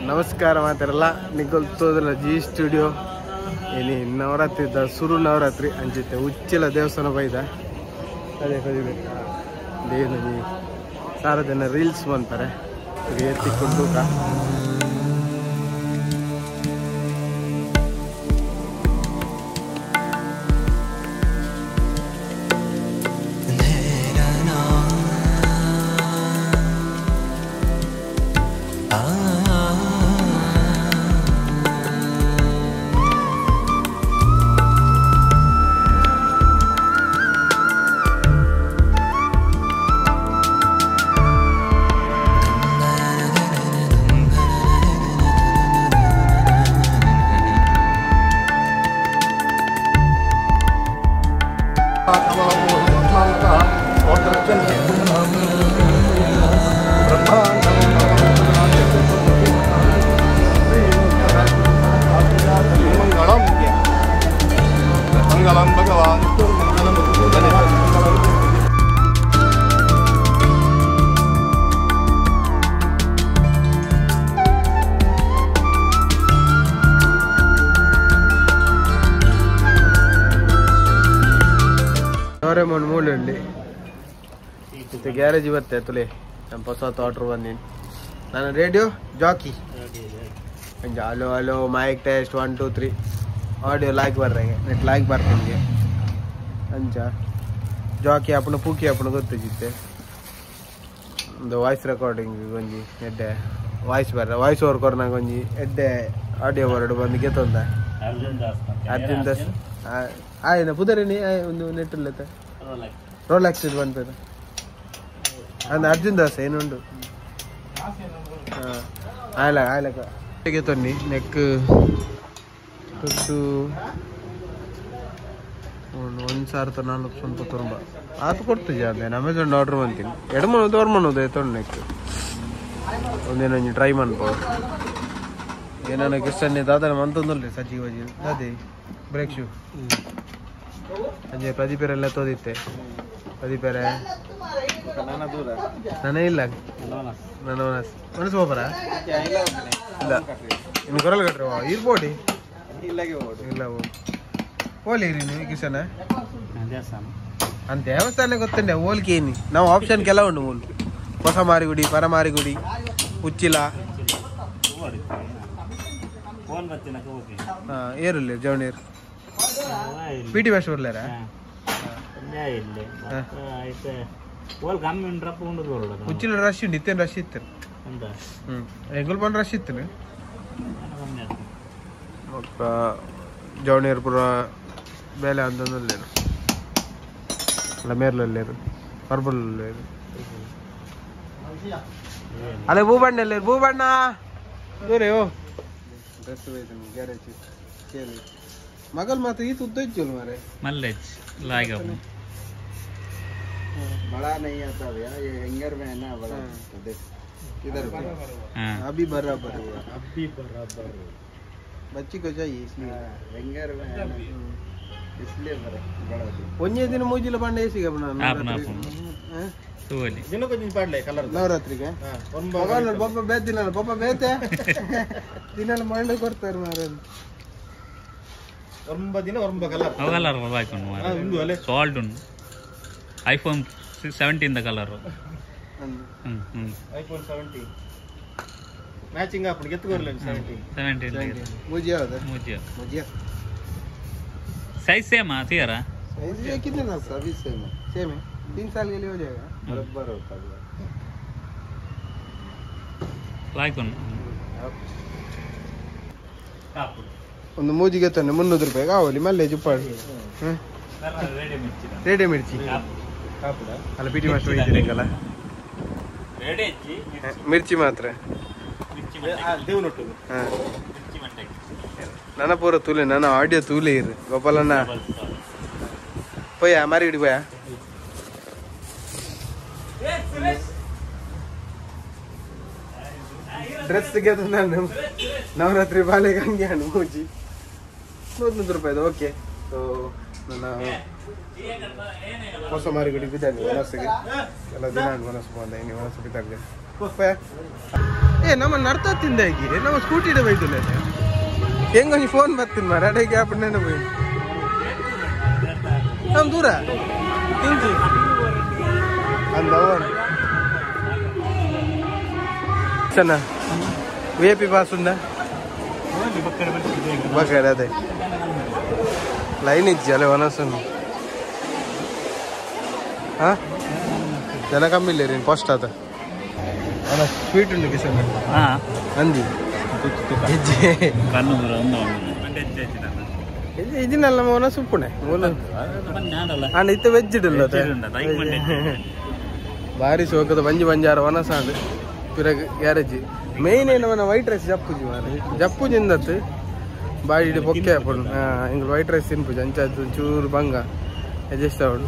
ನಮಸ್ಕಾರ ಮಾತಾರಲ್ಲ ನಿಗೊಲ್ತೋದಲ್ಲ G studio ಏನಿ ನವರಾತ್ರಿ ಸುರು ನವರಾತ್ರಿ ಅಂಚಿತ್ತೆ ಉಚ್ಚಿಲ ದೇವಸ್ಥಾನ ಬೈದ ಅದೇ ಕದಿಬೇಕು ದೇವನಿ ಸಾರ ಜನ ರೀಲ್ಸ್ ಬಂತಾರೆ ಎತ್ತಿಕೊಂಡು ಮೂಲೆಯಲ್ಲಿ ಮತ್ತೆ ಗ್ಯಾರೇಜ್ ಬರ್ತೇ ತುಲೆ ನಮ್ಮ ಹೊಸ ಆರ್ಡರ್ ಬಂದೀನಿ ನಾನು radio jockey hello hello mike test 1 2 3 audio ಲಾಯ್ಕ್ ಬರ್ರಂಗೆ ನೆಟ್ ಲಾಯ್ಕ್ ಬರ್ತೀನಿ ಅಂಚ ಜಾಕಿ ಅಪ್ಪನ ಪೂಕಿ ಅಪ್ಪನ ಗೊತ್ತಿದ್ದೆ ಒಂದು ವಾಯ್ಸ್ ರೆಕಾರ್ಡಿಂಗ್ ಒಂಜಿ ಎಡ್ಡೆ ವಾಯ್ಸ್ ಓವರ್ ಕೊರ್ನಾಗ ಒಂಜಿ ಎಡ್ಡೆ ಆಡಿಯೋ ಬರ್ಡು ಬಂದು ಗೆತ್ತೊಂದ ಅರ್ಜುನ್ ದಾಸ್ ಆಯ್ನ ಪುದರೇನಿ ಒಂದು ನೆಟ್ ಇಲ್ಲತ್ತ ರೋಲಾಕ್ಸ್ ಇದು ಬಂತದ ಅಂದ ಅರ್ಜುನ್ ದಾಸ್ ಏನುಂಡು ಆಯ್ಲಕ ಹೇಗೆ ತೊನ್ನಿ ನೆಕ್ ತೊಟ್ಟು 1490 ಆತು ಕೊಡ್ತೀವಿ ಅದೇ ಅಮೆಝಾನ್ ಆರ್ಡರ್ ಬಂತೀನಿ ಎಡಮನೋದು ಹೊರಮನೋದು ತೊಂಡು ನೆಕ್ ಒಂದೇನೋ ಟ್ರೈ ಮಾಡ್ಬೋ ಏನಾನ ಕ್ರಿಶ್ಚನ್ ದಾದನ ಮಂತೊಂದಲ್ರಿ ಸಜ್ಜಿ ಬಜ್ಜಿ ಅದೇ ಬ್ರೇಕ್ ಶೂ ಅಜಯ್ ಪ್ರದೀಪರೆಲ್ಲ ತೋದಿತ್ತೆ ಪ್ರದೀಪರೆ ನಾನೇ ಇಲ್ಲ ನನ್ನ ಮನಸ್ಸು ಹೋಗ್ಬರ ಇಲ್ಲ ಇನ್ನು ಕೊರಲ್ ಕಟ್ರಿ ಇರ್ಬೋಡಿ ಇಲ್ಲ ಹೋಲಿ ನೀನು ಕಿಶನ ಅಂತ ದೇವಸ್ಥಾನ ಗೊತ್ತಂಡೆ ಹೋಲಿಕೆ ಏನಿ ನಾವು ಆಪ್ಷನ್ ಕೆಲ ಉಂಡು ಮೂಲು ಹೊಸ ಮಾರಿಗುಡಿ ಪರಮಾರಿಗುಡಿ ಉಚ್ಚಿಲ ಏರುಲ್ಲ ಜವಣೀರ್ ಪಿಟಿ ಭಾಷೆ ಬರ್ಲಾರ ಉಚ್ಚಿಲ ರಶ್ ಉಂಡು ಇತ್ತೇನು ರಶ್ ಇತ್ತು ಎಂಗುಲ್ ಬಂದು ರಶ್ ಇತ್ತು ಜವಣೀರ್ ಪುರ ಬೇಲೆ ಅಂತಂದಲ್ಲೇನು ಅಲ್ಲ ಮೇರ್ಲಲ್ಲೇರು ಪರ್ಬಲ್ಲಲ್ಲೇರು ಅಲ್ಲೇ ಭೂಬಣ್ಣಲ್ಲೇರು ಭೂಬಣ್ಣ ದೂರೇ ಓ ಡ್ರೆಸ್ ಬೈತಾನೆ ಗ್ಯಾರೇಜ್ ಕೇಳಿ मगल मात्र ये तो दज चल मारे मल्लेज लाएगा बड़ा नहीं आता भैया ये हैंगर में है ना बड़ा तो देख इधर अभी बराबर हुआ बच्ची को चाहिए इसलिए हैंगर में है ना इसलिए बड़ा ಒಂದೇ ದಿನ ಮೂಜಿಲ ಬಂಡೆ ಏಸಿಗೆ अपना ತೋಲಿ ದಿನ ಕೊಂಚ ಪಾಡ್ಲೆ ಕಲರ್ ನವರಾತ್ರಿಗೆ ಬೊಬ್ಬ ಬೇದಿಲ್ಲ ಬೊಬ್ಬ ಬೇತೆ ದಿನ ಮಂಡೆ ಕೊಡ್ತಾರೆ ಮಾರೆ ದಿನ ಕಲರ್ ಕಲರ್ ಹಾಕೊಂಡು ಸಾಲ್ಟ್ ಉಂಟು ಐಫೋನ್ 17 ಕಲರ್ ಐಫೋನ್ 17 ಮ್ಯಾಚಿಂಗ್ ಆಪಣ ಗೆತ್ತು ಬರಲ್ಲ 17 ಮುಜಿಯಾ ಮುಜಿಯಾ साइज सेम है तेरा साइज ये कितने ना सभी सेम है 3 साल के लिए हो जाएगा बराबर होता है लाइक on ಒಂದು ಮೂಜಿಗೆ ತಾನೆ 300 ರೂಪಾಯಿ ಕಾವಲಿ ಮಲ್ಲೆ ಜುಪ್ಪಾಡಿ ರೇಡಿ ಮಿರ್ಚಿ ಅಲ್ಲ ಪಿಟಿ ಮಾಸ್ಟರ್ ಹೋಗಿದ್ದೀರಲ್ಲ ಮಿರ್ಚಿ ಮಾತ್ರ ನನ್ನ ಪೂರ ತೂಲೆ ನನ್ನ ಆಡಿಯೋ ತೂಲೆ ಇರು ಗೋಪಾಲಣ್ಣ ಪೋಯ ಮಾರಿ ಹಿಡಿ ಪೋಯ ಡ್ರೆಸ್ ತೆಗೆದು ನಾನು ನವರಾತ್ರಿ ಬಾಲೆಗೆ ಹಂಗೆ ಹಣ್ಣು ಮೂಜಿ 100 ರೂಪಾಯಿದು ಓಕೆ ಸೊ ನನ್ನ ಹೊಸ ಮಾರಿಗುಡಿ ಬಿದ್ದಾನೆ ಮನಸ್ಸಿಗೆ ಎಲ್ಲ ದಿನ ಮನಸ್ಸು ಬಂದ ಇನ್ನು ಮನಸ್ಸು ಬಿದ್ದಾಗೆ ಏ ನಮ್ಮ ನಡ್ತಾ ತಿಂದಾಗಿ ನಮ್ಮ ಸ್ಕೂಟಿ ಬೈತಲ್ಲ ಹೆಂಗೊಂದು ಫೋನ್ ಬರ್ತೀನಿ ಮಾರ ಅಡೆ ಗ್ಯಾಪ್ ನೆನಪು ನಮ್ಮ ದೂರ ತಿಂಚಿ అందవన్ చెన్న విఐపి పాస్ ఉందా బక్కర అదే లైన్ ఇచ్చాలి వనసం జన కమ్మిలేరు ఫస్ట్ అత అలా స్వీట్ ఉంది కిషన్ అంది ఇది నల్ల మోన సుప్పునే అండ్ ಇತ್ತ ವೆಜ್ ಇಡಲ್ಲ ಭಾರಿ ಸೋಕದ ಬಂಜಿ ಬಂಜಾರ ವನಸಾಂಡ್ ಪಿರಗ್ ಗ್ಯಾರೇಜ್ ಮೇನ್ ಏನವನ ವೈಟ್ ರೈಸ್ ಜಪ್ಪುಜಿ ಮಾರ ಜಪ್ಪುಜಿಂದತ್ತು ಬಾಡಿ ಪೊಕ್ಕೆ ಹಾಕೊಂಡು ಹಿಂಗೆ ವೈಟ್ ರೈಸ್ ತಿನ್ಪುಜಿ ಅಂಚಾದು ಚೂರು ಬಂಗ ಅಡ್ಜಸ್ಟ್ ಅವಡು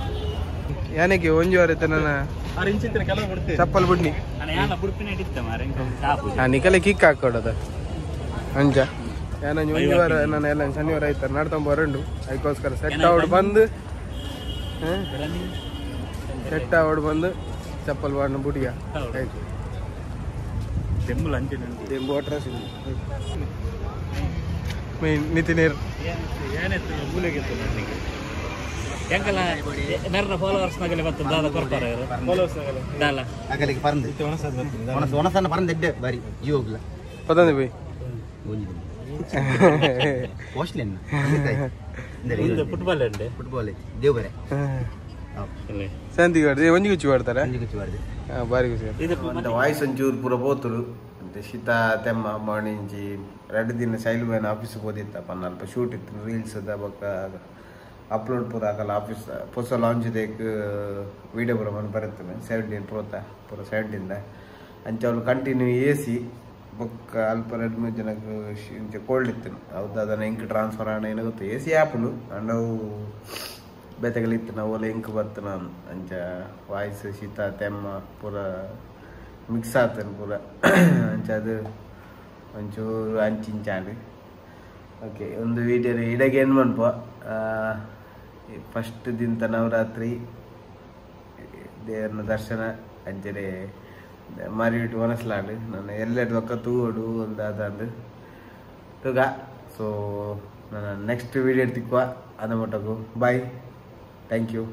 ಯಾನಕ್ಕೆ ಒಂಜುವಾರ ನನ್ನ ಚಪ್ಪಲ್ ಬುಡ್ನಿ ನಿಕಲೆ ಕಿಕ್ ಹಾಕೊಡದ ಅಂಚ ಯಾನ ಒಂಜುವಾರ ನಾನು ಎಲ್ಲ ಶನಿವಾರ ಆಯ್ತಾರೆ ನಡ್ತಂಬ ಬರಂಡು ಅದಕ್ಕೋಸ್ಕರ ಸೆಟ್ ಅವಡು ಬಂದು ಸೆಟ್ ಅವಡು ಬಂದು ಚಪ್ಪಲ್ ಬಾಡಿನ ಬುಡಿಯ ಆಯ್ತು ದೆಂಬು ಅಟ್ರಾಸ್ ಮೇನ್ ನಿತಿನೇರ್ ಎಂಕಲ ನರ್ನ ಫಾಲೋವರ್ಸ್ ನಗಲೆ ಮತ್ತೆ ದಾದ ಕೊರ್ತಾರೆ ಫಾಲೋವರ್ಸ್ ನಗಲೆ ದಾಲ ಅಗಲಿಗೆ ಪರಂದೆ ಒಣಸನ್ನ ಪರಂದೆ ಬಾರಿ ಜೀವೋಗ್ಲ ಪದಂದೆ ಬೈ ಕಾಸ್ಟ್ಲಿ ಫುಟ್ಬಾಲ್ ಅಂಡೆ ಫುಟ್ಬಾಲ್ ದೇವರೆ ಸಂತಿಗಾಡ್ದು ಒಂಜಿ ಗುಚ್ಚಿ ಮಾಡ್ತಾರೆ ಬಾರಿ ಖುಷಿ ಇದು ವಾಯ್ಸ್ ಒಂಚೂರು ಪೂರ ಪೋತುಡು ಅಂತೆ ಶೀತ ತೆಮ್ಮ ಮಾಣಿಂಚಿ 2 ದಿನ ಶೈಲು ಮೇನ ಆಫೀಸ್ ಹೋದಿತ್ತಪ್ಪ ಅಲ್ಪ ಶೂಟ್ ಇತ್ತು ರೀಲ್ಸ್ ಅದ ಬೊಕ್ಕ ಅಪ್ಲೋಡ್ ಪೂರ ಆಗಲ್ಲ ಆಫೀಸ್ ಹೊಸ ಲಾಂಚ್ ದೇಕ್ ವಿಡಿಯೋ ಪೂರ ಮನೆ ಬರುತ್ತೇನೆ 17 ಪೂರ 17 ಅಂಚ ಅವ್ರು ಕಂಟಿನ್ಯೂ ಎಸಿ ಬೊಕ್ಕ ಅಲ್ಪ 2-3 ಜನಕ್ಕೆ ಇಂಚ ಕೋಲ್ಡ್ ಇತ್ತು ಹೌದು ಅದನ್ನು ಇಂಕ್ ಟ್ರಾನ್ಸ್ಫರ್ ಆಣ ಏನೋ ಗೊತ್ತು ಎಸಿ ಆ್ಯಪ್ಲು ಅಂಡವು ಬೆತೆಗಳಿತ್ತು ನಾವು ಇಂಕ್ ಬರ್ತು ನಾನು ಅಂಚ ವಾಯ್ಸ್ ಶೀತ ತೆಮ್ಮ ಪೂರ ಮಿಕ್ಸ್ ಆಗ್ತಾನೆ ಪೂರ ಅಂಚ ಅದು ಒಂಚೂರು ಅಂಚಿಂಚಾಂಡು ಓಕೆ ಒಂದು ವೀಡಿಯೋ ಇಡಗೆ ಏನು ಮನ್ಪ ಫಸ್ಟ್ ದಿಂತ ನವರಾತ್ರಿ ದೇವರನ ದರ್ಶನ ಅಂಚನೆ ಮಾರಿಬಿಟ್ಟು ಒನಸ್ಲಾಡು ನಾನು ಎಲ್ಲೆಡು ಒಕ್ಕ ತೂಗೋಡು ಒಂದು ಅದಂದು ತುಗ ಸೊ ನಾನು ನೆಕ್ಸ್ಟ್ ವೀಡಿಯೋ ತಿಕ್ಕುವ ಅದ ಮಟ್ಟಕ್ಕೂ ಬಾಯ್ ಥ್ಯಾಂಕ್ ಯು